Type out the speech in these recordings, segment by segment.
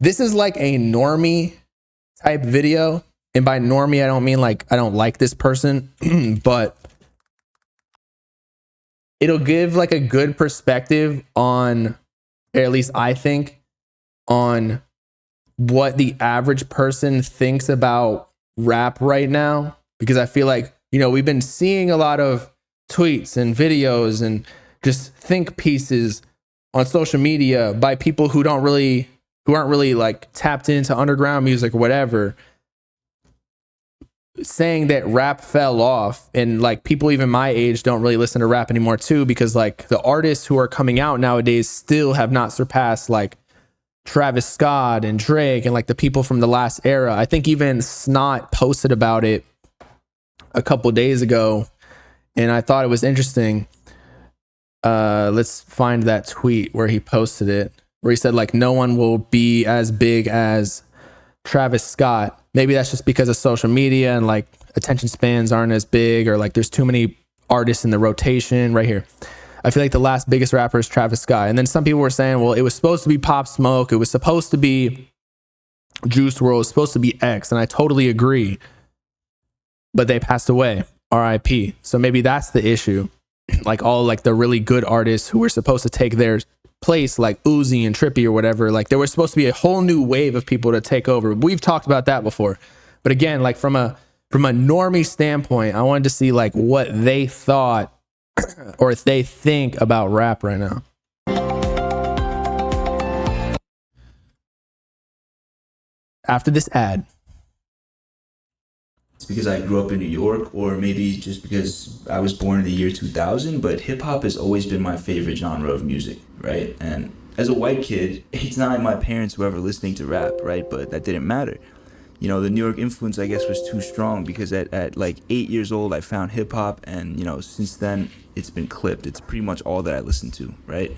This is like a normie type video. And by normie, I don't mean like I don't like this person, but it'll give like a good perspective on, or at least I think, on what the average person thinks about rap right now. Because I feel like, you know, we've been seeing a lot of tweets and videos and just think pieces on social media by people who aren't really like tapped into underground music or whatever, saying that rap fell off. And like people even my age don't really listen to rap anymore too, because like the artists who are coming out nowadays still have not surpassed like Travis Scott and Drake and like the people from the last era. I think even Snot posted about it a couple days ago, and I thought it was interesting. Let's find that tweet where he posted it, where he said like no one will be as big as Travis Scott. Maybe that's just because of social media and like attention spans aren't as big, or like there's too many artists in the rotation. Right here, I feel like the last biggest rapper is Travis Scott. And then some people were saying, well, it was supposed to be Pop Smoke, it was supposed to be Juice WRLD, it was supposed to be X, and I totally agree, but they passed away, RIP. So maybe that's the issue. Like all like the really good artists who were supposed to take their place, like Uzi and Trippy or whatever, like there was supposed to be a whole new wave of people to take over. We've talked about that before, but again, like from a normie standpoint, I wanted to see like what they thought or if they think about rap right now. After this ad. It's because I grew up in New York, or maybe just because I was born in the year 2000, but hip hop has always been my favorite genre of music, right? And as a white kid, it's not like my parents were ever listening to rap, right? But that didn't matter. You know, the New York influence, I guess, was too strong, because at like 8 years old, I found hip hop, and, you know, since then, it's been clipped. It's pretty much all that I listen to, right?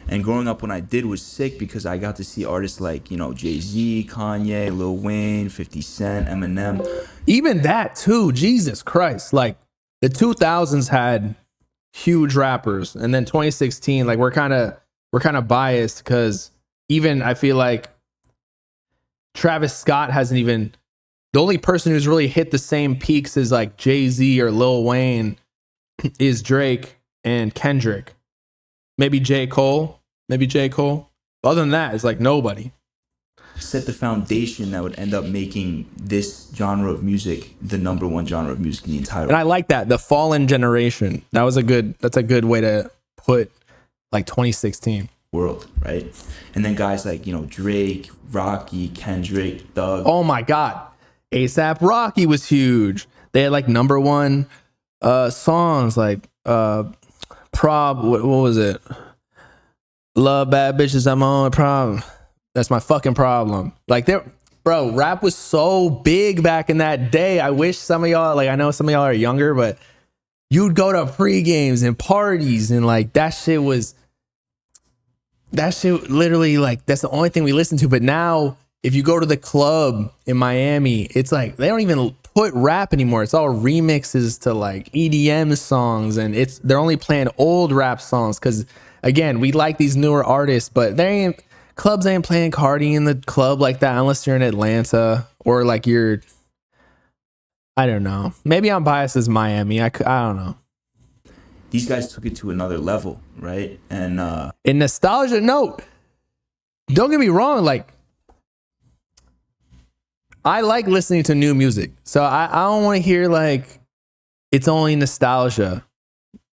And growing up when I did was sick, because I got to see artists like, you know, Jay-Z, Kanye, Lil Wayne, 50 Cent, Eminem. Even that too, Jesus Christ. Like the 2000s had huge rappers, and then 2016, like we're kind of biased because even I feel like Travis Scott hasn't even, the only person who's really hit the same peaks as like Jay-Z or Lil Wayne is Drake and Kendrick. Maybe J. Cole. Other than that, it's like nobody. Set the foundation that would end up making this genre of music the number one genre of music in the entire world. And I like that, the fallen generation. That's a good way to put like 2016 world, right? And then guys like, you know, Drake, Rocky, Kendrick, Thug. Oh my God, ASAP Rocky was huge. They had like number one songs like what was it? Love bad bitches, I'm on a problem. That's my fucking problem. Like bro, rap was so big back in that day. I wish some of y'all, like I know some of y'all are younger, but you'd go to pre-games and parties and like that shit literally like that's the only thing we listen to. But now if you go to the club in Miami, it's like they don't even put rap anymore. It's all remixes to like EDM songs, and they're only playing old rap songs because again, we like these newer artists, but clubs ain't playing Cardi in the club like that unless you're in Atlanta or like I don't know. Maybe I'm biased as Miami. I don't know. These guys took it to another level, right? And in nostalgia note, don't get me wrong, like I like listening to new music. So I don't want to hear like it's only nostalgia,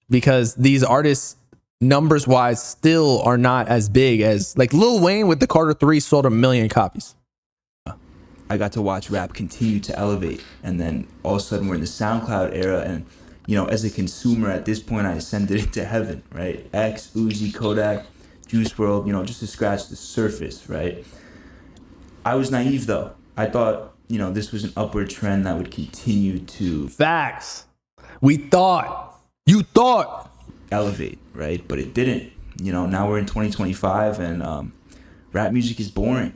because these artists numbers wise still are not as big as like Lil Wayne with the Carter 3 sold 1 million copies. I got to watch rap continue to elevate, and then all of a sudden we're in the SoundCloud era, and you know, as a consumer at this point, I ascended into heaven, right? X, Uzi, Kodak, Juice WRLD, you know, just to scratch the surface, right? I was naive though. I thought, you know, this was an upward trend that would continue to facts. You thought elevate, right? But it didn't. You know, now we're in 2025, and rap music is boring.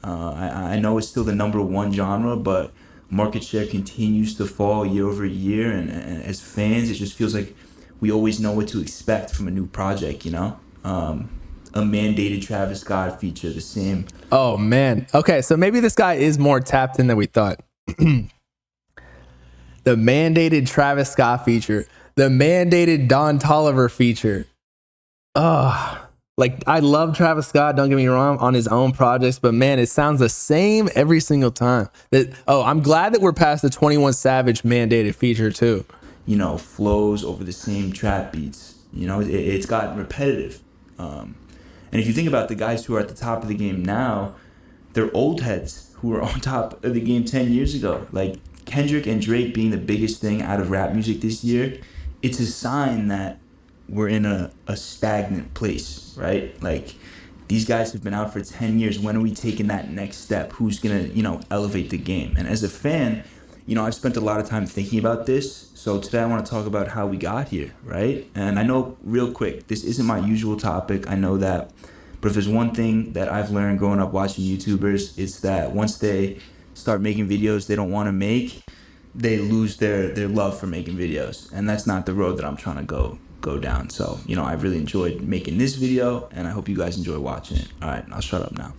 I know it's still the number one genre, but market share continues to fall year over year, and as fans, it just feels like we always know what to expect from a new project, you know? a mandated Travis Scott feature, the same. Oh man. Okay, so maybe this guy is more tapped in than we thought. The mandated Travis Scott feature, the mandated Don Toliver feature. Like I love Travis Scott, don't get me wrong, on his own projects, but man, it sounds the same every single time. I'm glad that we're past the 21 Savage mandated feature too. Flows over the same trap beats. It's gotten repetitive. And if you think about the guys who are at the top of the game now, they're old heads who were on top of the game 10 years ago. Like Kendrick and Drake being the biggest thing out of rap music this year, it's a sign that we're in a stagnant place, right? Like these guys have been out for 10 years. When are we taking that next step? Who's going to, elevate the game? And as a fan, I've spent a lot of time thinking about this. So today I want to talk about how we got here, right? And I know real quick, this isn't my usual topic. I know that. But if there's one thing that I've learned growing up watching YouTubers, it's that once they start making videos they don't want to make, they lose their love for making videos. And that's not the road that I'm trying to go down. So, I really enjoyed making this video, and I hope you guys enjoy watching it. All right, I'll shut up now.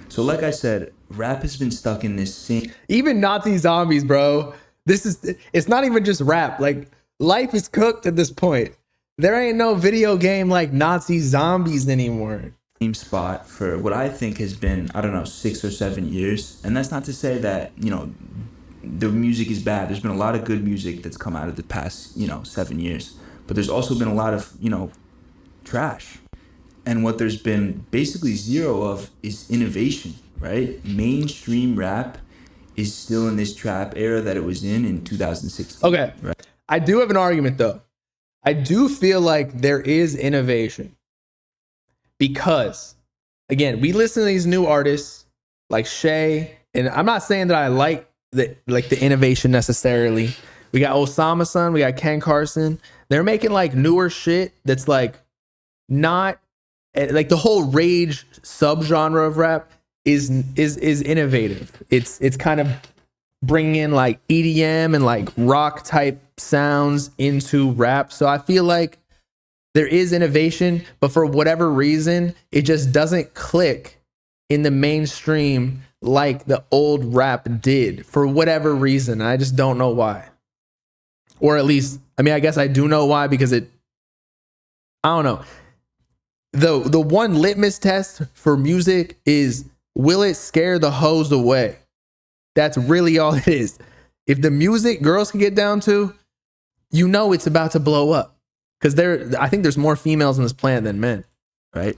So like I said, rap has been stuck in this same... Even Nazi zombies, bro. It's not even just rap. Like, life is cooked at this point. There ain't no video game like Nazi zombies anymore. Same spot for what I think has been, 6 or 7 years. And that's not to say that, the music is bad. There's been a lot of good music that's come out of the past, 7 years. But there's also been a lot of, trash. And what there's been basically zero of is innovation, right? Mainstream rap is still in this trap era that it was in 2016. Okay. Right? I do have an argument, though. I do feel like there is innovation. Because, again, we listen to these new artists like Shay, and I'm not saying that I like the innovation necessarily. We got Osama Son, we got Ken Carson. They're making like newer shit that's like not like the whole rage subgenre of rap is innovative. It's kind of bringing in like EDM and like rock type sounds into rap. So I feel like there is innovation, but for whatever reason, it just doesn't click in the mainstream like the old rap did for whatever reason. I just don't know why. Or at least, I guess I do know why, because I don't know. The one litmus test for music is, will it scare the hoes away? That's really all it is. If the music girls can get down to, it's about to blow up. Because I think there's more females on this planet than men. Right?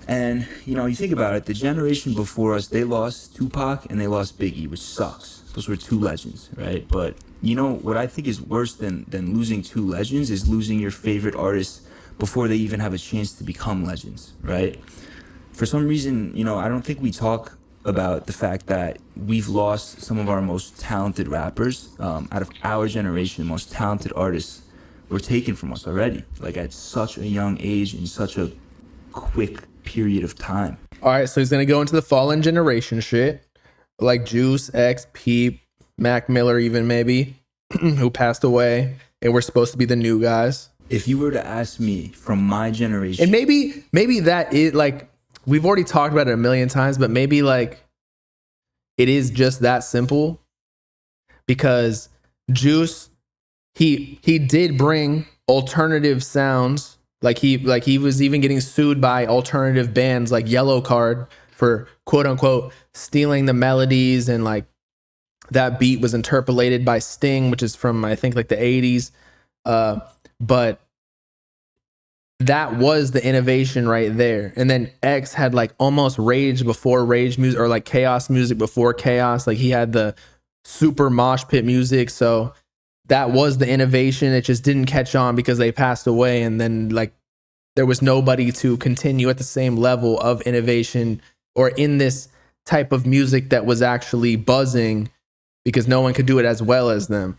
And, you think about it, the generation before us, they lost Tupac and they lost Biggie, which sucks. Those were two legends, right? But, what I think is worse than losing two legends is losing your favorite artists before they even have a chance to become legends, right? For some reason, I don't think we talk about the fact that we've lost some of our most talented rappers. Out of our generation, most talented artists were taken from us already, like at such a young age in such a quick period of time. All right, so he's going to go into the fallen generation shit, like Juice, X, Peep, Mac Miller even maybe, who passed away, and we're supposed to be the new guys. If you were to ask me from my generation... And maybe that is, like, we've already talked about it a million times, but maybe, like, it is just that simple. Because Juice, he did bring alternative sounds. Like he was even getting sued by alternative bands like Yellow Card for quote unquote stealing the melodies, and like that beat was interpolated by Sting, which is from I think like the 80s. But that was the innovation right there. And then X had like almost rage before rage music, or like chaos music before chaos. Like he had the super mosh pit music. So that was the innovation. It just didn't catch on because they passed away. And then like there was nobody to continue at the same level of innovation or in this type of music that was actually buzzing, because no one could do it as well as them.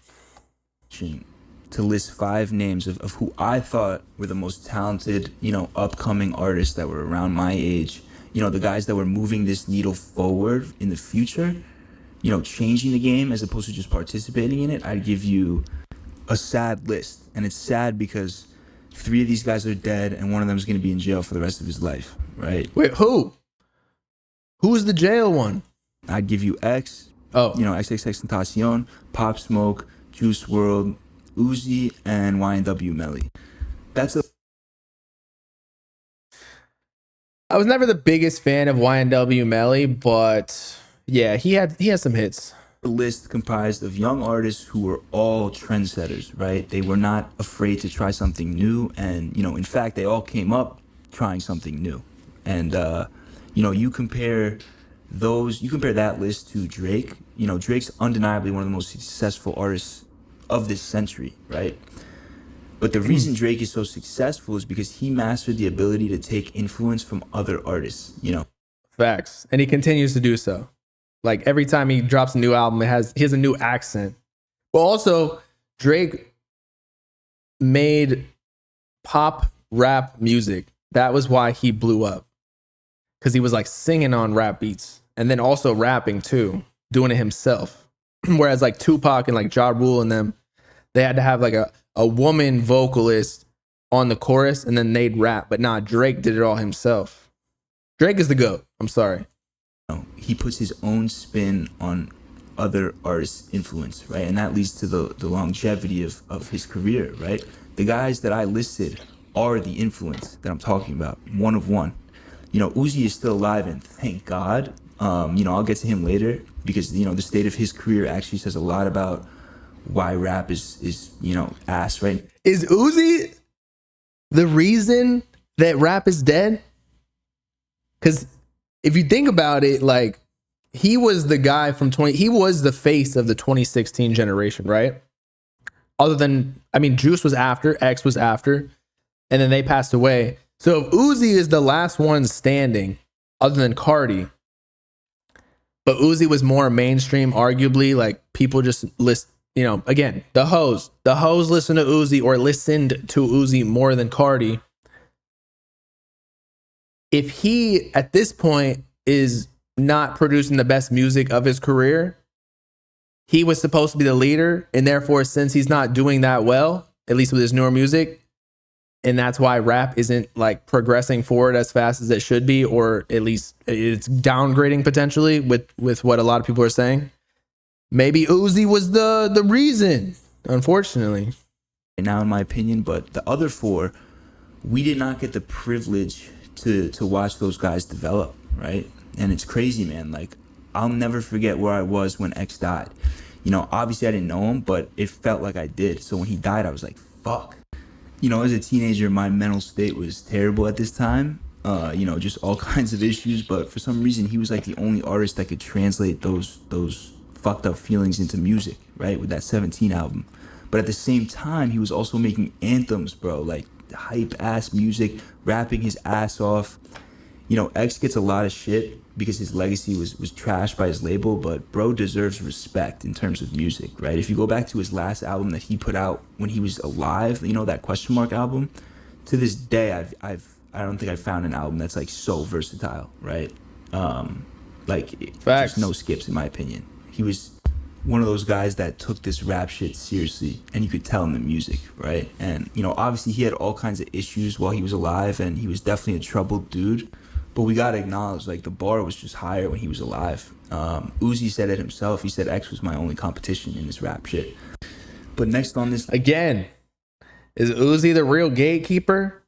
To list 5 names of who I thought were the most talented, upcoming artists that were around my age, the guys that were moving this needle forward in the future, changing the game as opposed to just participating in it, I'd give you a sad list. And it's sad because 3 of these guys are dead, and one of them is going to be in jail for the rest of his life, right? Wait, who? Who's the jail one? I'd give you X, Oh, XXXTentacion, Pop Smoke, Juice World, Uzi, and YNW Melly. That's I was never the biggest fan of YNW Melly, but yeah, he has some hits. a list comprised of young artists who were all trendsetters, right? They were not afraid to try something new, and in fact, they all came up trying something new. And you compare that list to Drake. Drake's undeniably one of the most successful artists of this century, right? But the reason Drake is so successful is because he mastered the ability to take influence from other artists. Facts. And he continues to do so. Like every time he drops a new album, he has a new accent. But also, Drake made pop rap music. That was why he blew up. Because he was like singing on rap beats and then also rapping too, doing it himself. Whereas like Tupac and like Ja Rule and them, they had to have like a woman vocalist on the chorus and then they'd rap. But nah, Drake did it all himself. Drake is the GOAT. I'm sorry. He puts his own spin on other artists' influence, right? And that leads to the longevity of his career, right? The guys that I listed are the influence that I'm talking about, one of one. Uzi is still alive, and thank God. I'll get to him later because, the state of his career actually says a lot about why rap is ass, right? Is Uzi the reason that rap is dead? Because if you think about it, like he was the guy he was the face of the 2016 generation, right? Other than, Juice was after, X was after, and then they passed away. So if Uzi is the last one standing, other than Cardi, but Uzi was more mainstream, arguably, like people just list, again, the hoes listen to Uzi or listened to Uzi more than Cardi. If he, at this point, is not producing the best music of his career, he was supposed to be the leader. And therefore, since he's not doing that well, at least with his newer music, and that's why rap isn't like progressing forward as fast as it should be, or at least it's downgrading potentially with what a lot of people are saying. Maybe Uzi was the reason, unfortunately. Now, in my opinion, but the other 4, we did not get the privilege to watch those guys develop, right? And it's crazy, man. Like, I'll never forget where I was when X died. Obviously I didn't know him, but it felt like I did. So when he died, I was like, fuck. As a teenager, my mental state was terrible at this time. Just all kinds of issues. But for some reason, he was like the only artist that could translate those fucked up feelings into music, right? With that 17 album. But at the same time, he was also making anthems, bro. Like hype ass music, rapping his ass off. X gets a lot of shit because his legacy was trashed by his label, but bro deserves respect in terms of music, right? If you go back to his last album that he put out when he was alive, that question mark album, to this day, I don't think I've found an album that's like so versatile, right? Just no skips in my opinion. He was one of those guys that took this rap shit seriously, and you could tell in the music, right? And obviously he had all kinds of issues while he was alive, and he was definitely a troubled dude. But we gotta acknowledge, like, the bar was just higher when he was alive. Uzi said it himself. He said X was my only competition in this rap shit. But next on this, again, is Uzi the real gatekeeper?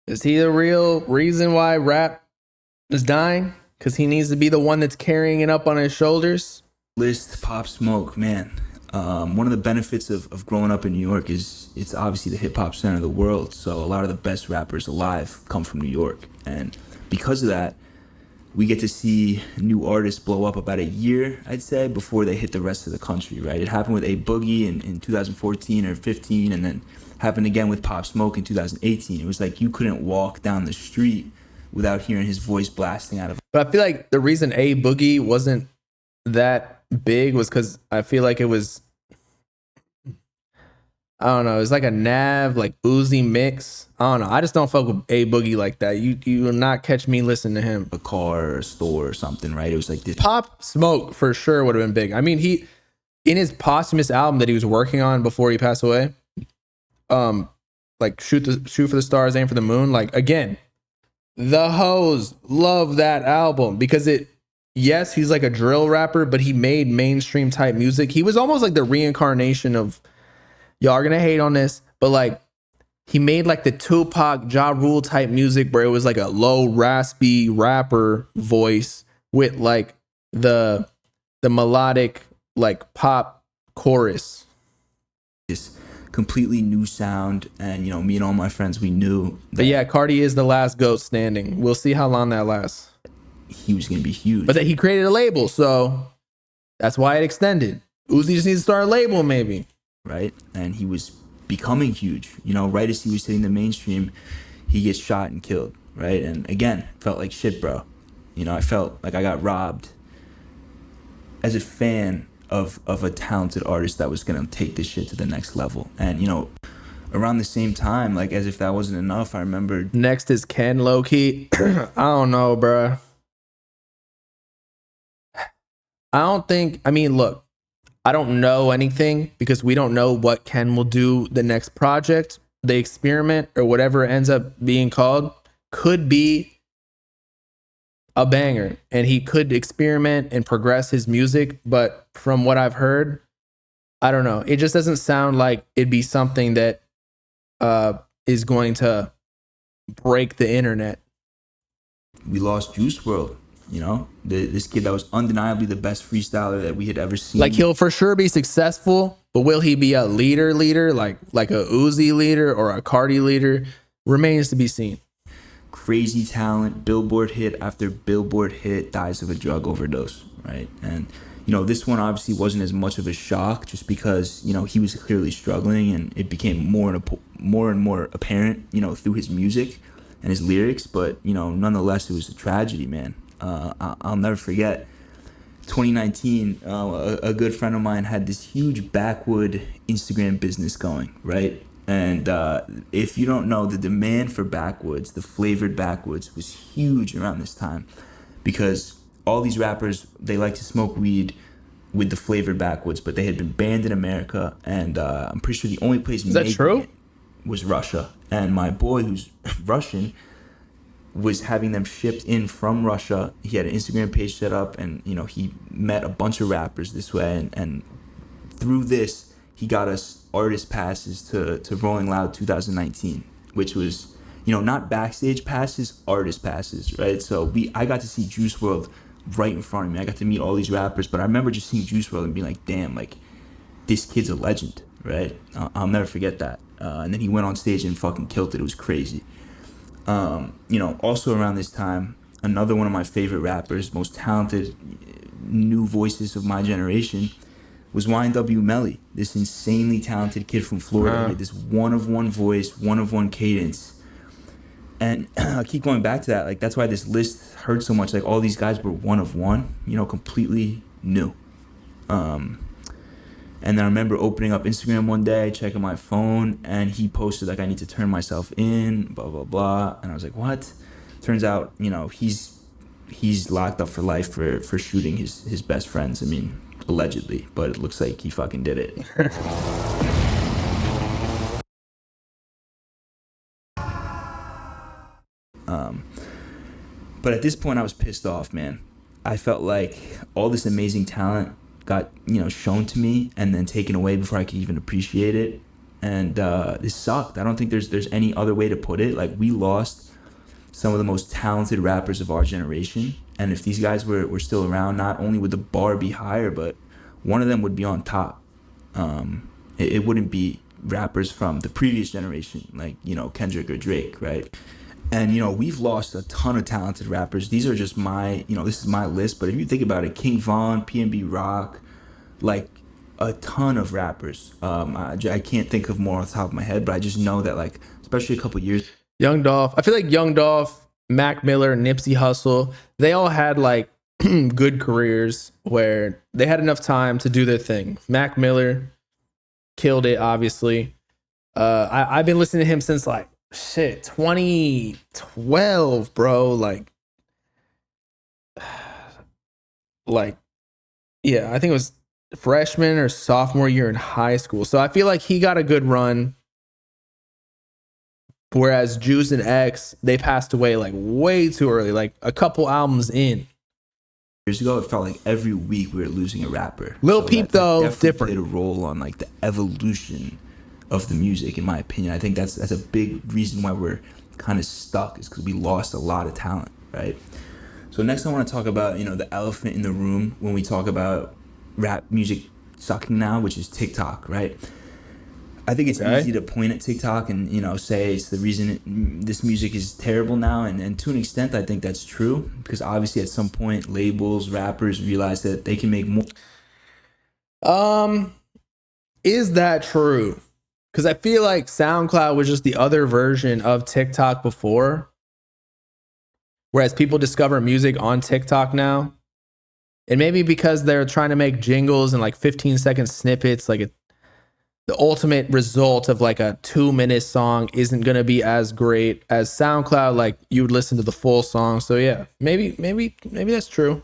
Is he the real reason why rap is dying? Because he needs to be the one that's carrying it up on his shoulders? list, Pop Smoke, man. One of the benefits of growing up in New York is it's obviously the hip hop center of the world. So a lot of the best rappers alive come from New York. And because of that, we get to see new artists blow up about a year, I'd say, before they hit the rest of the country, right? It happened with A Boogie in 2014 or 15, and then happened again with Pop Smoke in 2018. It was like you couldn't walk down the street without hearing his voice blasting out of. But I feel like the reason A Boogie wasn't that big was because I feel like it was, I don't know, it's like a Nav, like Uzi mix. I don't know. I just don't fuck with A Boogie like that. You will not catch me listening to him. A car or a store or something, right? It was like this. Pop Smoke for sure would have been big. I mean, he, in his posthumous album that he was working on before he passed away, like shoot for the stars, aim for the moon. Like again, the hoes love that album because yes, he's like a drill rapper, but he made mainstream type music. He was almost like the reincarnation of, y'all are gonna hate on this, but like he made like the Tupac, Ja Rule type music where it was like a low raspy rapper voice with like the melodic like pop chorus. This completely new sound, and me and all my friends, we knew But yeah, Cardi is the last GOAT standing. We'll see how long that lasts. he was gonna be huge. But that he created a label, so that's why it extended. Uzi just needs to start a label, maybe. Right, and he was becoming huge. Right as he was hitting the mainstream, he gets shot and killed. Right, and again, felt like shit, bro. I felt like I got robbed as a fan of a talented artist that was gonna take this shit to the next level. And around the same time, like as if that wasn't enough, I remembered next is Ken, low key. I don't know, bro. Look, I don't know anything because we don't know what Ken will do the next project. The experiment or whatever it ends up being called could be a banger, and he could experiment and progress his music. But from what I've heard, I don't know. It just doesn't sound like it'd be something that is going to break the internet. We lost Juice WRLD. This kid that was undeniably the best freestyler that we had ever seen. Like he'll for sure be successful, but will he be a leader like a Uzi leader or a Cardi leader? Remains to be seen. Crazy talent, Billboard hit after Billboard hit, dies of a drug overdose, right? And this one obviously wasn't as much of a shock just because he was clearly struggling, and it became more and more apparent through his music and his lyrics. But nonetheless, it was a tragedy, man. I'll never forget 2019, a good friend of mine had this huge backwood Instagram business going, right? And if you don't know, the demand for backwoods, the flavored backwoods, was huge around this time because all these rappers, they like to smoke weed with the flavored backwoods, but they had been banned in America, and I'm pretty sure the only place making it was Russia. And my boy, who's Russian, was having them shipped in from Russia. He had an Instagram page set up, and he met a bunch of rappers this way, and through this he got us artist passes to Rolling Loud 2019, which was not backstage passes, artist passes, right? So I got to see Juice WRLD right in front of me. I got to meet all these rappers, but I remember just seeing Juice WRLD and being like, damn, like this kid's a legend, right? I'll never forget that. And then he went on stage and fucking killed it. It was crazy. Also around this time, another one of my favorite rappers, most talented new voices of my generation, was YNW Melly. This insanely talented kid from Florida. He had this one-of-one voice, one-of-one cadence. And I keep going back to that. Like, that's why this list hurt so much. Like, all these guys were one-of-one, completely new. And then I remember opening up Instagram one day, checking my phone, and he posted, like, I need to turn myself in, blah, blah, blah. And I was like, what? Turns out, he's locked up for life for shooting his best friends. I mean, allegedly, but it looks like he fucking did it. But at this point, I was pissed off, man. I felt like all this amazing talent got shown to me and then taken away before I could even appreciate it, and this sucked. I don't think there's any other way to put it. Like, we lost some of the most talented rappers of our generation, and if these guys were still around, not only would the bar be higher, but one of them would be on top. It wouldn't be rappers from the previous generation, like Kendrick or Drake, right? And we've lost a ton of talented rappers. These are just my this is my list, but if you think about it, King Von, PNB Rock, like a ton of rappers. I can't think of more off the top of my head, but I just know that, like, especially a couple years. Young Dolph. I feel like Young Dolph, Mac Miller, Nipsey Hussle, they all had like good careers where they had enough time to do their thing. Mac Miller killed it, obviously. I've been listening to him since like 2012, bro. Like, yeah, I think it was freshman or sophomore year in high school. So I feel like he got a good run. Whereas Juice and X, they passed away like way too early, like a couple albums in. Years ago, it felt like every week we were losing a rapper. Lil Peep, though, definitely different. played a role on like the evolution of the music, in my opinion. I think that's a big reason why we're kind of stuck, is because we lost a lot of talent, right? So next, I want to talk about, you know, the elephant in the room when we talk about rap music sucking now, which is TikTok, right? I think it's easy to point at TikTok and, you know, say it's the reason this music is terrible now. And to an extent, I think that's true, because obviously at some point labels, rappers realize that they can make more. Is that true? Because I feel like SoundCloud was just the other version of TikTok before. Whereas people discover music on TikTok now. And maybe because they're trying to make jingles and like 15-second snippets, like the ultimate result of like a 2-minute song isn't going to be as great as SoundCloud. Like you would listen to the full song. So yeah, maybe that's true.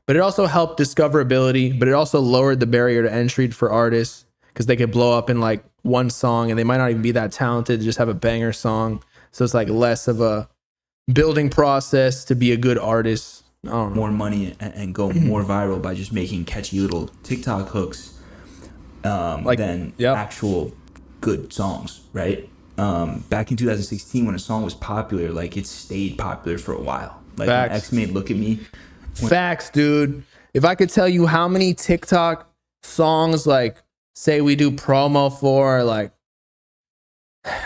But it also helped discoverability, but it also lowered the barrier to entry for artists, because they could blow up in like one song and they might not even be that talented to just have a banger song. So it's like less of a building process to be a good artist. I don't know. More money and go more viral by just making catchy little TikTok hooks than actual good songs, right? Back in 2016, when a song was popular, like it stayed popular for a while. Like when X made "Look at Me." Facts, dude. If I could tell you how many TikTok songs, like say we do promo for, like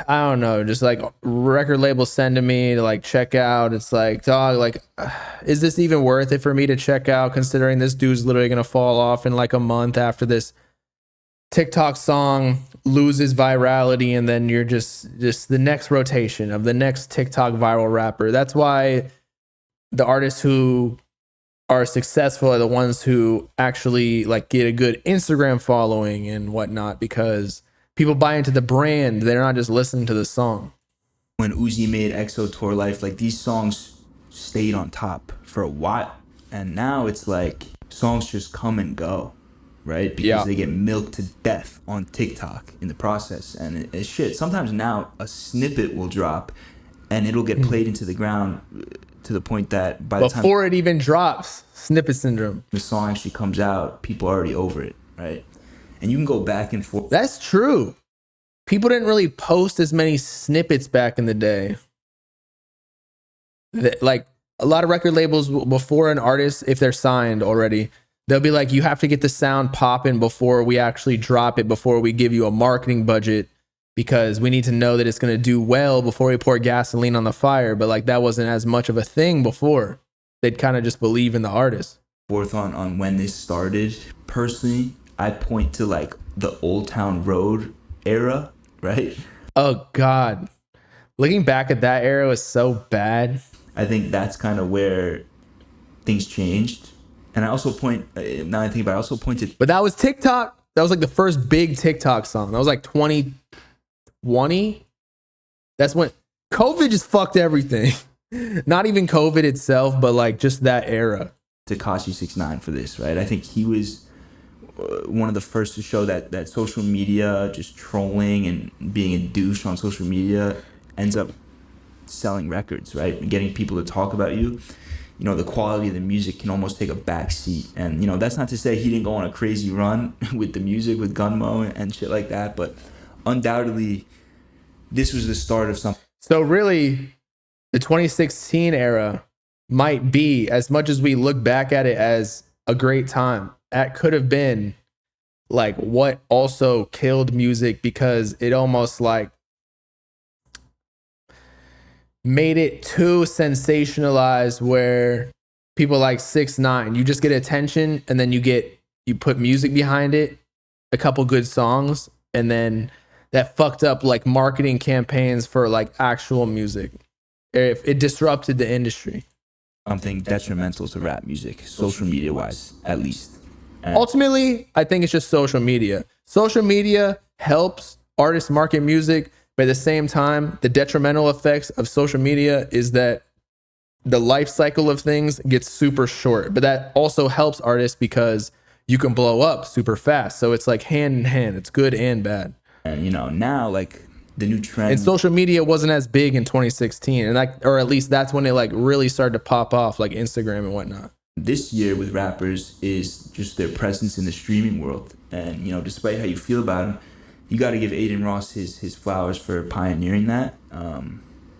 I don't know, just like record labels sending me to like check out. It's like, dog, like, is this even worth it for me to check out, considering this dude's literally gonna fall off in like a month after this TikTok song loses virality, and then you're just the next rotation of the next TikTok viral rapper. That's why the artists who are successful are the ones who actually like get a good Instagram following and whatnot, because people buy into the brand. They're not just listening to the song. When Uzi made EXO Tour Life, like these songs stayed on top for a while. And now it's like songs just come and go, right? Because they get milked to death on TikTok in the process. And it's shit. Sometimes now a snippet will drop and it'll get played into the ground to the point that by the time before it even drops, snippet syndrome, the song actually comes out, people are already over it, right? And you can go back and forth. That's true. People didn't really post as many snippets back in the day. Like a lot of record labels, before an artist, if they're signed already, they'll be like, you have to get the sound popping before we actually drop it, before we give you a marketing budget, because we need to know that it's going to do well before we pour gasoline on the fire. But like that wasn't as much of a thing before. They'd kind of just believe in the artist. Forth on when this started. Personally, I point to like the Old Town Road era, right? Oh God. Looking back at that era was so bad. I think that's kind of where things changed. And I also point, now I think about it, I also pointed. But that was TikTok. That was like the first big TikTok song. That was like 2020. That's when COVID just fucked everything. Not even COVID itself, but like just that era. Tekashi 6ix9ine for this, right? I think he was one of the first to show that social media, just trolling and being a douche on social media, ends up selling records, right? And getting people to talk about you. You know, the quality of the music can almost take a back seat. And, you know, that's not to say he didn't go on a crazy run with the music, with Gunmo and shit like that. But undoubtedly, this was the start of something. So really, the 2016 era might be, as much as we look back at it as a great time, that could have been like what also killed music, because it almost like made it too sensationalized, where people like 6ix9ine, you just get attention and then you put music behind it, a couple good songs, and then that fucked up like marketing campaigns for like actual music. If it disrupted the industry. Something detrimental to rap music, social media wise, at least. And ultimately, I think it's just social media. Social media helps artists market music, but at the same time, the detrimental effects of social media is that the life cycle of things gets super short. But that also helps artists because you can blow up super fast. So it's like hand in hand. It's good and bad. And, you know, now like the new And trend. social media wasn't as big in 2016, and like, or at least that's when it like really started to pop off, like Instagram and whatnot. This year with rappers is just their presence in the streaming world. And, you know, despite how you feel about him, you got to give Aiden Ross his flowers for pioneering that.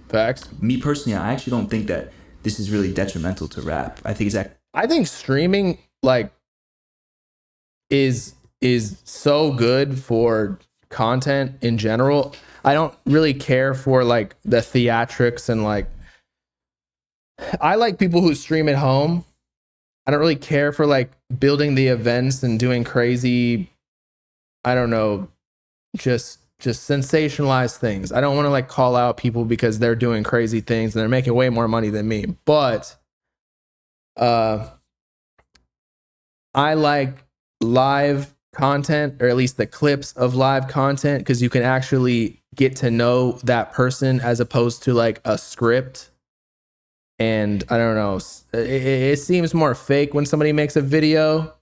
Facts. Me personally, I actually don't think that this is really detrimental to rap. I think I think streaming like is so good for content in general. I don't really care for like the theatrics and like, I like people who stream at home. I don't really care for like building the events and doing crazy, I don't know, just sensationalized things. I don't want to like call out people because they're doing crazy things and they're making way more money than me. But I like live content, or at least the clips of live content, because you can actually get to know that person as opposed to like a script. And I don't know, it seems more fake when somebody makes a video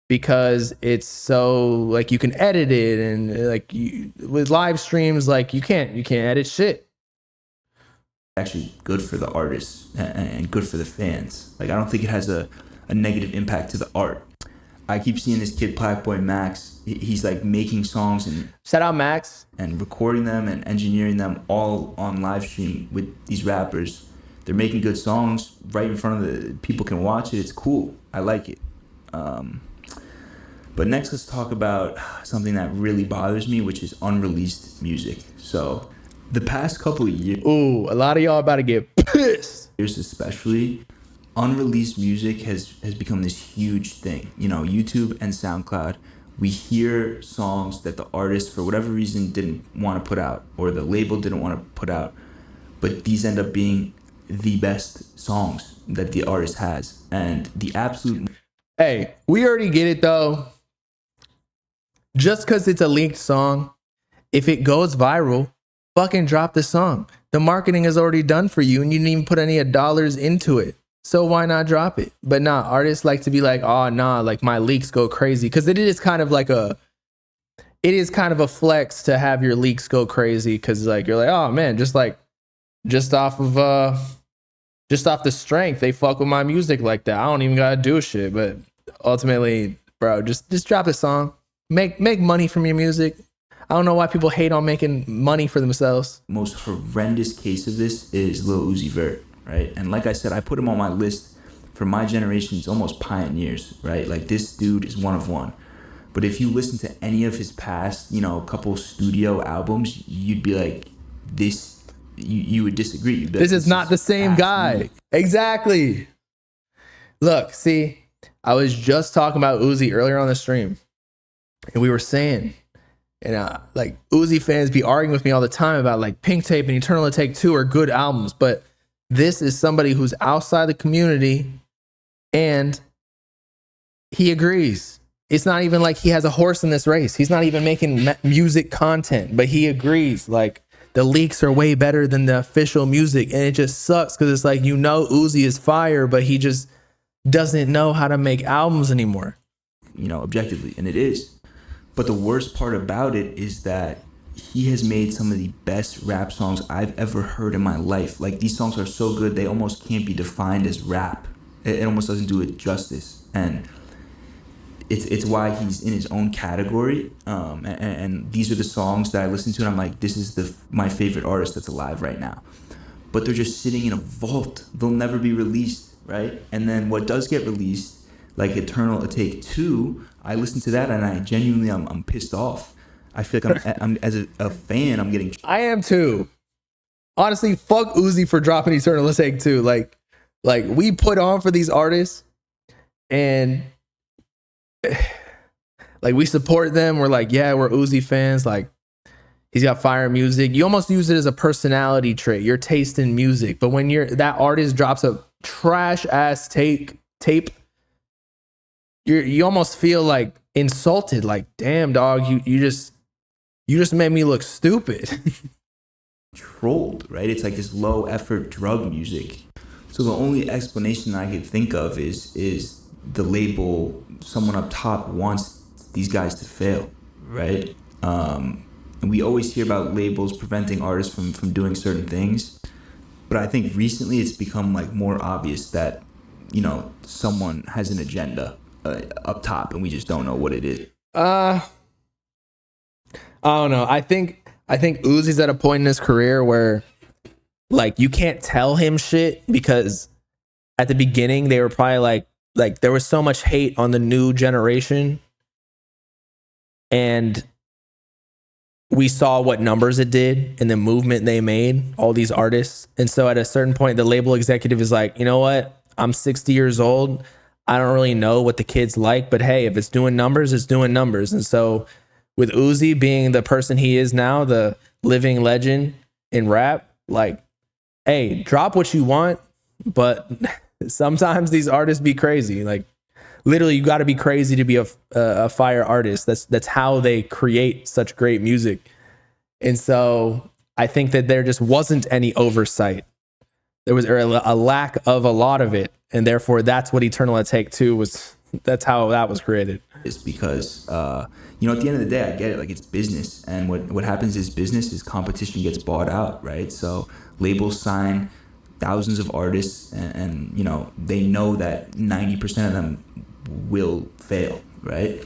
because it's so like you can edit it, and like with live streams, like you can't edit shit. actually good for the artists and good for the fans. Like, I don't think it has a negative impact to the art. I keep seeing this kid, Black Boy Max. He's like making songs and Shout out Max. and recording them and engineering them all on live stream with these rappers. They're making good songs right in front of the people can watch it. It's cool. I like it. But next, let's talk about something that really bothers me, which is unreleased music. So the past couple of years, Ooh, a lot of y'all about to get pissed. especially, unreleased music has become this huge thing. You know, YouTube and SoundCloud, we hear songs that the artist, for whatever reason, didn't want to put out, or the label didn't want to put out, but these end up being the best songs that the artist has. And the absolute... Hey, we already get it though. Just because it's a leaked song, if it goes viral, fucking drop the song. The marketing is already done for you and you didn't even put any dollars into it. So why not drop it? But nah, artists like to be like, oh nah, like my leaks go crazy. Because it is kind of a flex to have your leaks go crazy. Because like you're like, oh man, just off the strength, they fuck with my music like that. I don't even gotta do shit. But ultimately, bro, just drop the song. Make money from your music. I don't know why people hate on making money for themselves. Most horrendous case of this is Lil Uzi Vert, right? And like I said, I put him on my list for my generation's almost pioneers, right? Like, this dude is one of one. But if you listen to any of his past, you know, couple studio albums, you'd be like, this, you would disagree. You'd be like, This is not the same guy. music. Exactly. Look, see, I was just talking about Uzi earlier on the stream. And we were saying, and like Uzi fans be arguing with me all the time about like Pink Tape and Eternal to Take Two are good albums, but this is somebody who's outside the community and he agrees. It's not even like he has a horse in this race. He's not even making music content, but he agrees. Like, the leaks are way better than the official music, and it just sucks because it's like, you know, Uzi is fire, but he just doesn't know how to make albums anymore. You know, objectively, and it is. But the worst part about it is that he has made some of the best rap songs I've ever heard in my life. Like, these songs are so good, they almost can't be defined as rap. It almost doesn't do it justice. And it's why he's in his own category. And these are the songs that I listen to, and I'm like, this is my favorite artist that's alive right now. But they're just sitting in a vault. They'll never be released, right? And then what does get released, like Eternal to Take Two, I listen to that and I genuinely, I'm pissed off. I feel like I'm as a fan, I'm getting... I am too. Honestly, fuck Uzi for dropping Eternal to Take Two. Like we put on for these artists and like we support them. We're like, yeah, we're Uzi fans. Like, he's got fire music. You almost use it as a personality trait, your taste in music. But when that artist drops a trash ass tape, you almost feel like insulted. Like, damn, dog, you just made me look stupid. Trolled, right? It's like this low effort drug music. So the only explanation I could think of is the label, someone up top wants these guys to fail, right? And we always hear about labels preventing artists from doing certain things. But I think recently it's become like more obvious that, someone has an agenda up top and we just don't know what it is. I don't know. I think Uzi's at a point in his career where like you can't tell him shit, because at the beginning they were probably like there was so much hate on the new generation, and we saw what numbers it did and the movement they made, all these artists. And so at a certain point, the label executive is like, you know what? I'm 60 years old. I don't really know what the kids like, but hey, if it's doing numbers, it's doing numbers. And so with Uzi being the person he is now, the living legend in rap, like, hey, drop what you want, but sometimes these artists be crazy. Like, literally, you got to be crazy to be a fire artist. That's how they create such great music. And so I think that there just wasn't any oversight. There was a lack of a lot of it, and therefore that's what Eternal at Take Two was. That's how that was created. It's because at the end of the day, I get it. Like, it's business, and what happens is business is competition gets bought out, right? So labels sign thousands of artists, and they know that 90% of them will fail, right?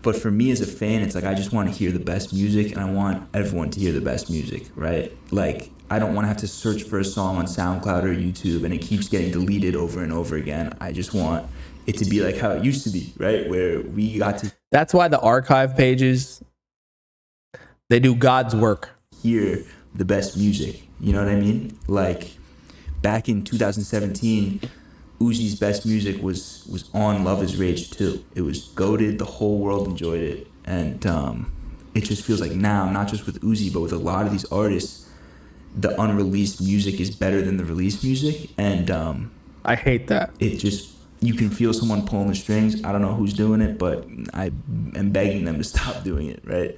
But for me as a fan, it's like I just want to hear the best music, and I want everyone to hear the best music, right? Like, I don't want to have to search for a song on SoundCloud or YouTube and it keeps getting deleted over and over again. I just want it to be like how it used to be, right? Where we got to... That's why the archive pages, they do God's work. Hear the best music, you know what I mean? Like, back in 2017, Uzi's best music was on Love Is Rage 2. It was goated, the whole world enjoyed it. And it just feels like now, not just with Uzi, but with a lot of these artists, the unreleased music is better than the released music. And I hate that. It just, you can feel someone pulling the strings. I don't know who's doing it, but I am begging them to stop doing it, right?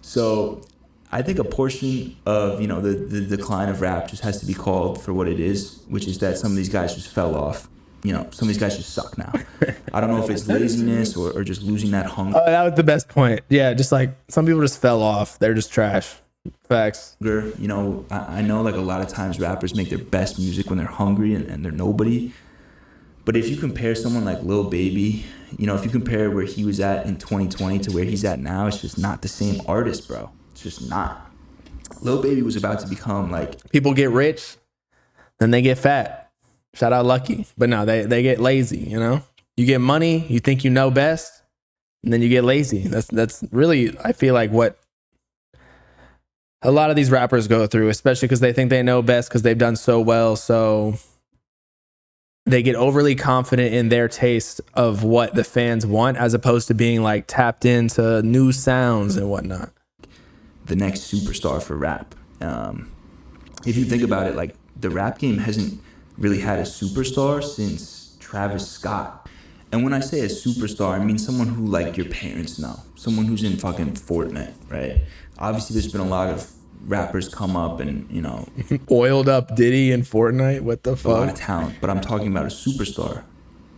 So I think a portion of, the decline of rap just has to be called for what it is, which is that some of these guys just fell off. Some of these guys just suck now. I don't know if it's laziness or just losing that hunger. Oh, that was the best point. Yeah, just like some people just fell off. They're just trash. Facts. I know like a lot of times rappers make their best music when they're hungry and they're nobody. But if you compare someone like Lil Baby, if you compare where he was at in 2020 to where he's at now, it's just not the same artist, bro. It's just not. Lil Baby was about to become like... People get rich, then they get fat. Shout out Lucky. But no, they get lazy, You get money, you think you know best, and then you get lazy. That's really, I feel like, what a lot of these rappers go through, especially because they think they know best because they've done so well. So they get overly confident in their taste of what the fans want, as opposed to being like tapped into new sounds and whatnot. The next superstar for rap. If you think about it, like, the rap game hasn't really had a superstar since Travis Scott. And when I say a superstar, I mean someone who, like, your parents know. Someone who's in fucking Fortnite, right? Obviously, there's been a lot of rappers come up and, Oiled up Diddy in Fortnite? What the fuck? A lot of talent. But I'm talking about a superstar.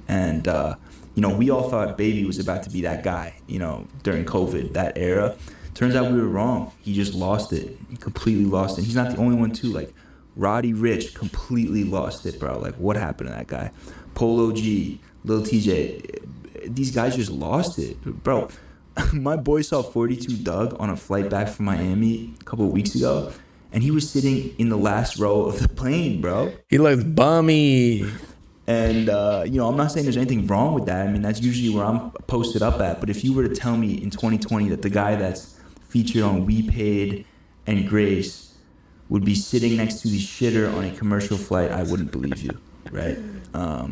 And, we all thought Baby was about to be that guy, during COVID, that era. Turns out we were wrong. He just lost it. He completely lost it. He's not the only one, too. Like, Roddy Ricch completely lost it, bro. Like, what happened to that guy? Polo G, Lil TJ, these guys just lost it. Bro, my boy saw 42 Doug on a flight back from Miami a couple of weeks ago, and he was sitting in the last row of the plane, bro. He looks bummy. And, I'm not saying there's anything wrong with that. I mean, that's usually where I'm posted up at. But if you were to tell me in 2020 that the guy that's featured on We Paid and Grace would be sitting next to the shitter on a commercial flight, I wouldn't believe you, right?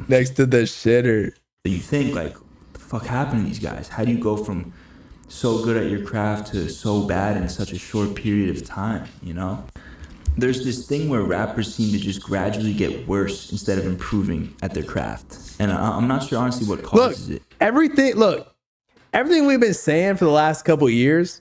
Next to the shitter. You think, like, what the fuck happened to these guys? How do you go from so good at your craft to so bad in such a short period of time, There's this thing where rappers seem to just gradually get worse instead of improving at their craft. And I'm not sure, honestly, what causes it. Everything we've been saying for the last couple of years,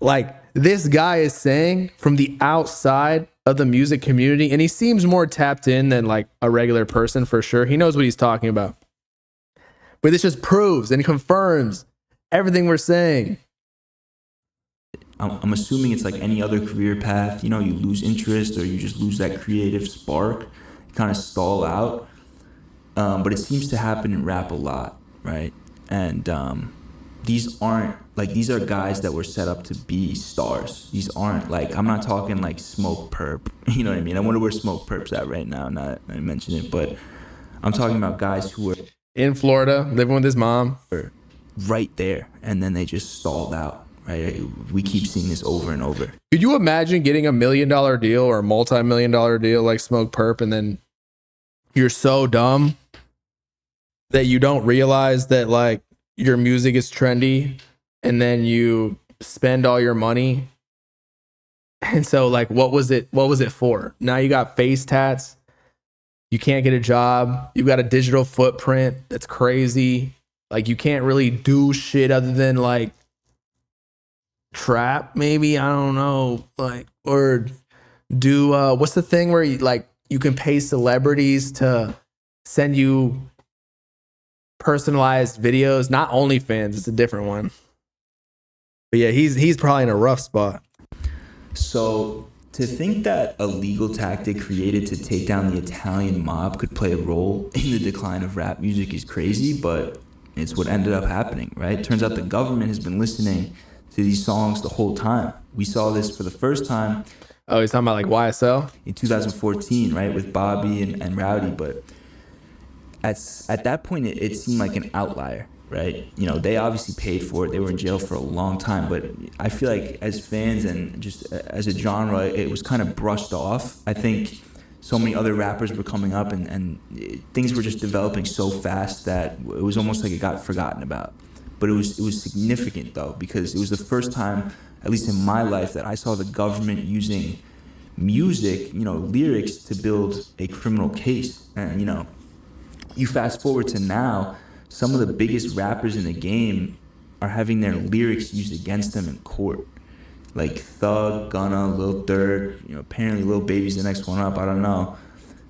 like, this guy is saying from the outside of the music community, and he seems more tapped in than like a regular person for sure. He knows what he's talking about. But this just proves and confirms everything we're saying. I'm assuming it's like any other career path. You know, you lose interest or you just lose that creative spark, you kind of stall out. But it seems to happen in rap a lot, right? And these are guys that were set up to be stars. These aren't like, I'm not talking like Smoke Perp. You know what I mean? I wonder where Smoke Perp's at right now. Not I mention it, but I'm talking about guys who were In Florida, living with his mom. right there, and then they just stalled out. Right? We keep seeing this over and over. Could you imagine getting $1 million deal or a multi-million-dollar deal like Smoke Perp, and then you're so dumb that you don't realize that like your music is trendy, and then you spend all your money. And so like, what was it for? Now you got face tats. You can't get a job. You've got a digital footprint that's crazy. Like you can't really do shit other than like trap, maybe. I don't know. Like, or do what's the thing where you can pay celebrities to send you personalized videos? Not OnlyFans, it's a different one. But yeah, he's probably in a rough spot. So to think that a legal tactic created to take down the Italian mob could play a role in the decline of rap music is crazy, but it's what ended up happening, right? Turns out the government has been listening to these songs the whole time. We saw this for the first time. Oh, he's talking about like YSL? In 2014, right, with Bobby and Rowdy, but at that point, it seemed like an outlier, right? You know, they obviously paid for it. They were in jail for a long time, but I feel like as fans and just as a genre, it was kind of brushed off. I think so many other rappers were coming up and things were just developing so fast that it was almost like it got forgotten about. But it was significant though, because it was the first time, at least in my life, that I saw the government using music, you know, lyrics to build a criminal case. And, you know, you fast forward to now, some of the biggest rappers in the game are having their lyrics used against them in court. Like Thug, Gunna, Lil Durk, you know, apparently Lil Baby's the next one up, I don't know.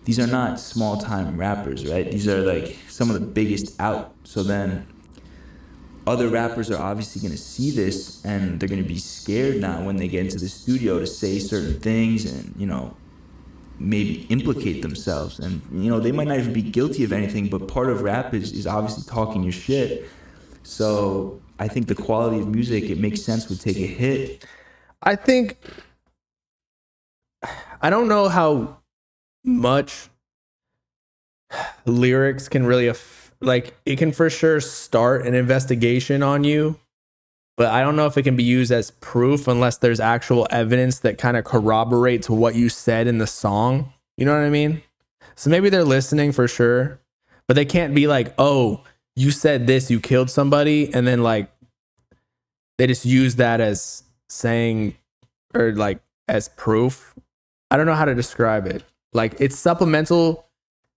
These are not small-time rappers, right? These are like some of the biggest out. So then other rappers are obviously going to see this and they're going to be scared now when they get into the studio to say certain things and, you know, maybe implicate themselves. And, you know, they might not even be guilty of anything, but part of rap is obviously talking your shit. So I think the quality of music, it makes sense, would take a hit. I don't know how much lyrics can really like it can for sure start an investigation on you, but I don't know if it can be used as proof unless there's actual evidence that kind of corroborates what you said in the song. You know what I mean? So maybe they're listening for sure, but they can't be like, oh, you said this, you killed somebody, and then like they just use that as saying or like as proof. I don't know how to describe it. Like it's supplemental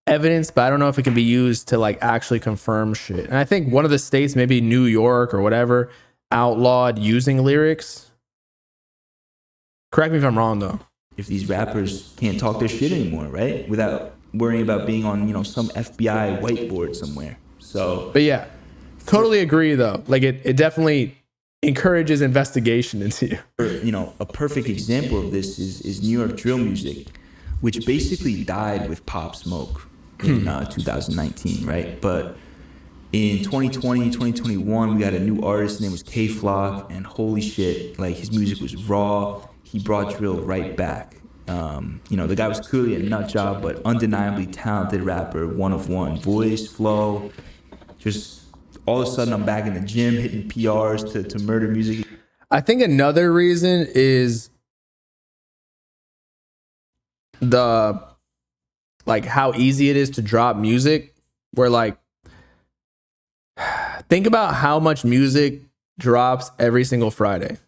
evidence, but I don't know if it can be used to like actually confirm shit. And I think one of the states, maybe New York or whatever, outlawed using lyrics. Correct me if I'm wrong though. If these rappers can't talk their shit anymore, right? Without worrying about being on, you know, some FBI whiteboard somewhere. So, but yeah, totally agree though. Like it definitely encourages investigation into you. You know, a perfect example of this is New York drill music, which basically died with Pop Smoke in 2019, right? But in 2020, 2021, we got a new artist, his name was K-Flock, and holy shit, like his music was raw. He brought drill right back. You know, the guy was clearly a nut job, but undeniably talented rapper, one of one. Voice, flow, just all of a sudden I'm back in the gym hitting PRs to murder music. I think another reason is the like how easy it is to drop music, where like think about how much music drops every single Friday.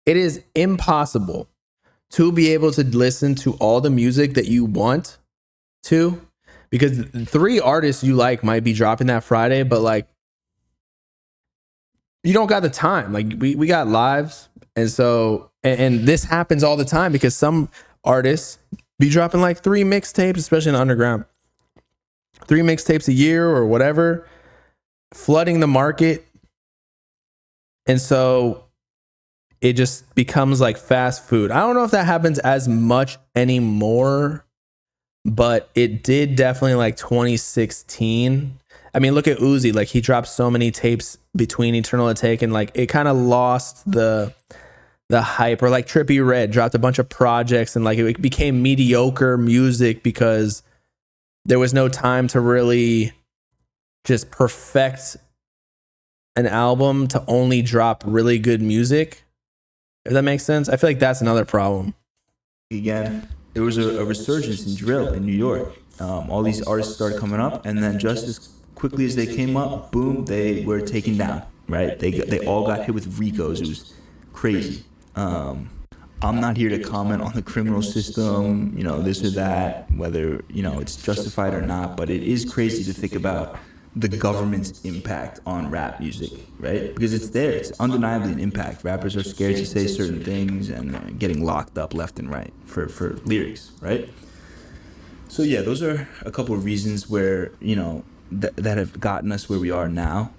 It is impossible to be able to listen to all the music that you want to, because 3 artists you like might be dropping that Friday, but like you don't got the time. Like we got lives. And so, and this happens all the time because some artists be dropping like 3 mixtapes, especially in the underground, 3 mixtapes a year or whatever, flooding the market. And so it just becomes like fast food. I don't know if that happens as much anymore, but it did definitely like 2016. I mean, look at Uzi. Like, he dropped so many tapes between Eternal Atake, and like it kind of lost the hype. Or like Trippie Redd dropped a bunch of projects, and like it became mediocre music because there was no time to really just perfect an album to only drop really good music. If that makes sense. I feel like that's another problem. Again, there was a resurgence in drill in New York. All these artists started coming up, and then just as quickly as they came up, boom, they were taken down. Right? They all got hit with RICOs. It was crazy. I'm not here to comment on the criminal system, this or that, whether it's justified or not. But it is crazy to think about the government's impact on rap music, right? Because it's there. It's undeniably an impact. Rappers are scared to say certain things and getting locked up left and right for lyrics, right? So yeah, those are a couple of reasons where, that have gotten us where we are now.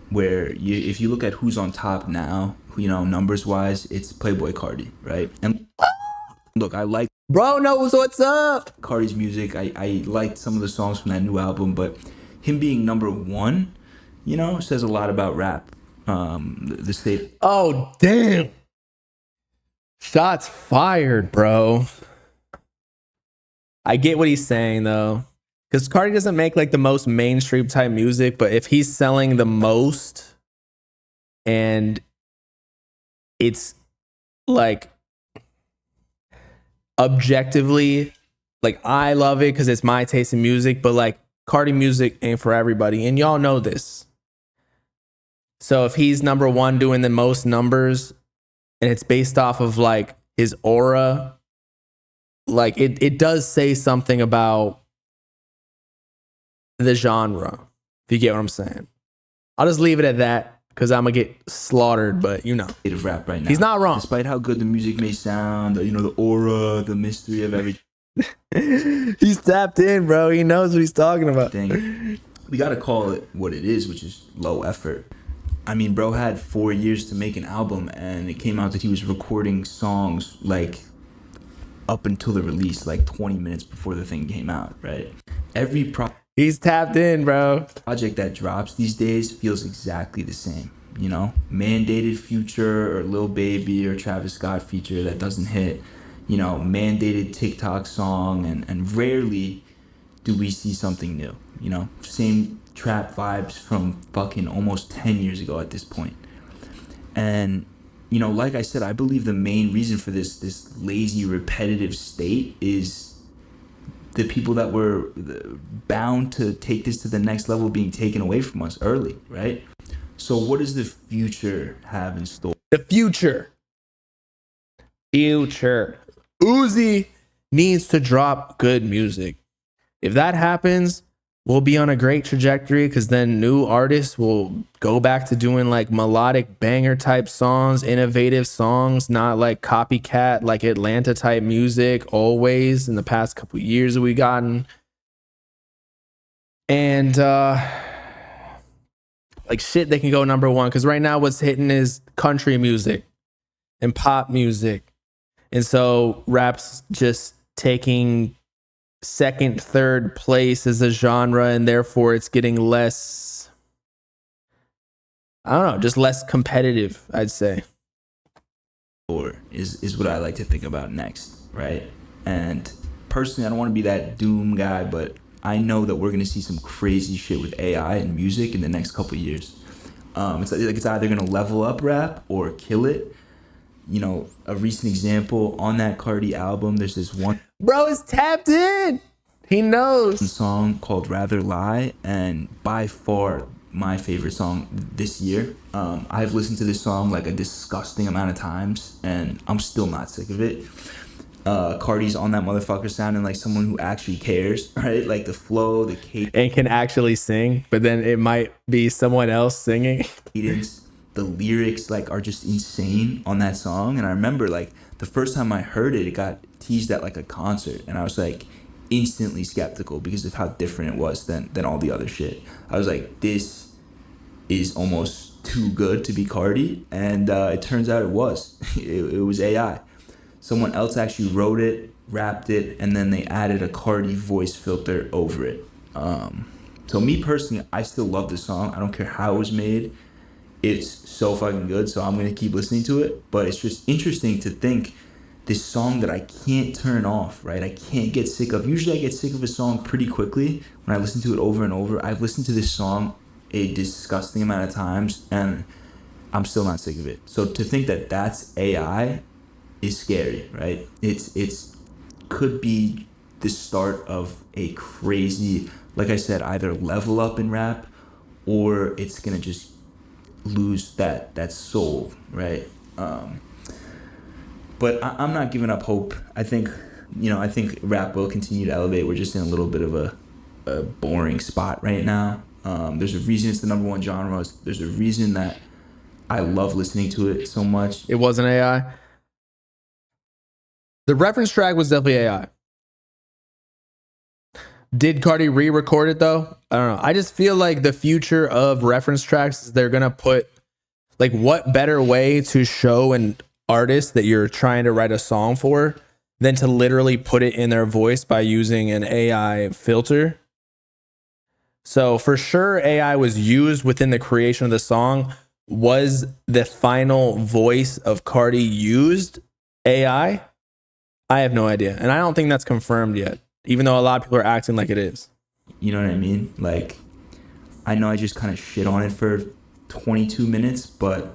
Where if you look at who's on top now, numbers wise, it's Playboy Cardi, right? And look, I like Bro knows what's up. Cardi's music. I liked some of the songs from that new album, but him being number one, says a lot about rap. The state. Oh, damn. Shots fired, bro. I get what he's saying, though. Because Cardi doesn't make like the most mainstream type music, but if he's selling the most and it's like objectively, like, I love it because it's my taste in music, but like Cardi music ain't for everybody, and y'all know this. So if he's number one doing the most numbers and it's based off of like his aura, like it does say something about the genre, if you get what I'm saying. I'll just leave it at that because I'm gonna get slaughtered, but Of rap right now. He's not wrong. Despite how good the music may sound, the aura, the mystery of everything. He's tapped in, bro. He knows what he's talking about. We gotta call it what it is, which is low effort. I mean, bro had 4 years to make an album, and it came out that he was recording songs like up until the release, like 20 minutes before the thing came out, right? He's tapped in, bro. Project that drops these days feels exactly the same, mandated Future or Lil Baby or Travis Scott feature that doesn't hit, mandated TikTok song, and rarely do we see something new, same trap vibes from fucking almost 10 years ago at this point. And like I said, I believe the main reason for this lazy, repetitive state is the people that were bound to take this to the next level being taken away from us early, right? So what does the future have in store? The future. Uzi needs to drop good music. If that happens, we'll be on a great trajectory, because then new artists will go back to doing like melodic banger type songs, innovative songs, not like copycat, like Atlanta type music always in the past couple of years that we've gotten. And like shit, they can go number one, because right now what's hitting is country music and pop music. And so rap's just taking second, third place as a genre, and therefore it's getting less, I don't know, just less competitive, I'd say. Or is what I like to think about next, right? And personally, I don't want to be that doom guy, but I know that we're going to see some crazy shit with AI and music in the next couple of years. It's either going to level up rap or kill it. A recent example on that Cardi album, there's this one bro is tapped in. He knows. Song called Rather Lie, and by far my favorite song this year. I've listened to this song like a disgusting amount of times, and I'm still not sick of it. Cardi's on that motherfucker sounding like someone who actually cares, right? Like the flow, the cadence, and can actually sing, but then it might be someone else singing. The lyrics like are just insane on that song. And I remember like the first time I heard it, it got teased at like a concert, and I was like instantly skeptical because of how different it was than all the other shit. I was like, this is almost too good to be Cardi, and it turns out it was. It was AI. Someone else actually wrote it, rapped it, and then they added a Cardi voice filter over it. So me personally, I still love this song. I don't care how it was made. It's so fucking good, so I'm gonna keep listening to it. But it's just interesting to think this song that I can't turn off, right? I can't get sick of. Usually I get sick of a song pretty quickly when I listen to it over and over. I've listened to this song a disgusting amount of times, and I'm still not sick of it. So to think that that's AI is scary, right? It's could be the start of a crazy, like I said, either level up in rap, or it's gonna just lose that soul, right? But I'm not giving up hope. I think rap will continue to elevate. We're just in a little bit of a boring spot right now. There's a reason it's the number one genre. There's a reason that I love listening to it so much. It wasn't AI. The reference track was definitely AI. Did Cardi re-record it though? I don't know. I just feel like the future of reference tracks is they're gonna put, like, what better way to show an artist that you're trying to write a song for than to literally put it in their voice by using an AI filter. So for sure AI was used within the creation of the song. Was the final voice of Cardi used AI? I have no idea. And I don't think that's confirmed yet, even though a lot of people are acting like it is. You know what I mean? Like, I know I just kind of shit on it for 22 minutes, but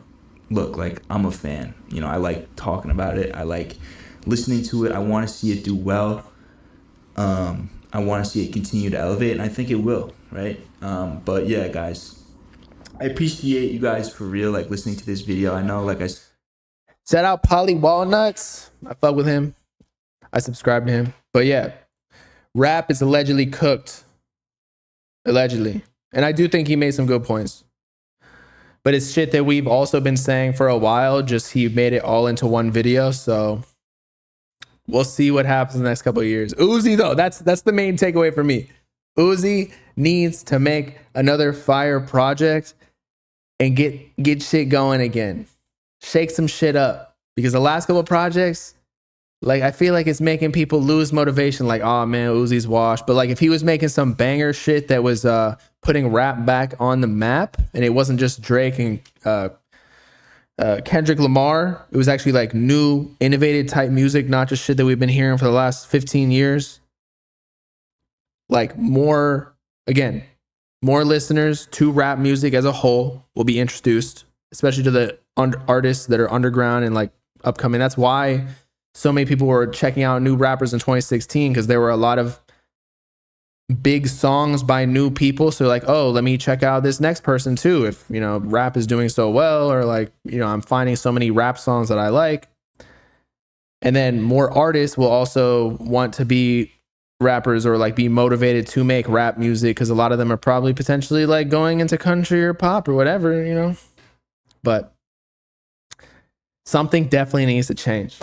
look, like, I'm a fan. You know, I like talking about it. I like listening to it. I want to see it do well. I want to see it continue to elevate, and I think it will, right? But yeah, guys, I appreciate you guys for real, like, listening to this video. I know, like, Shout out Polly Walnuts. I fuck with him. I subscribe to him. But yeah, rap is allegedly cooked. Allegedly. And I do think he made some good points. But it's shit that we've also been saying for a while, just he made it all into one video. So we'll see what happens in the next couple of years. Uzi, though, that's the main takeaway for me. Uzi needs to make another fire project and get shit going again. Shake some shit up. Because the last couple of projects, like, I feel like it's making people lose motivation. Like, oh man, Uzi's washed. But like, if he was making some banger shit that was putting rap back on the map, and it wasn't just Drake and Kendrick Lamar, it was actually like new, innovative type music, not just shit that we've been hearing for the last 15 years. Like, more listeners to rap music as a whole will be introduced, especially to the artists that are underground and like upcoming. That's why so many people were checking out new rappers in 2016, because there were a lot of big songs by new people. So like, oh, let me check out this next person too. If, you know, rap is doing so well, or like, you know, I'm finding so many rap songs that I like. And then more artists will also want to be rappers, or like be motivated to make rap music, because a lot of them are probably potentially like going into country or pop or whatever, you know. But something definitely needs to change.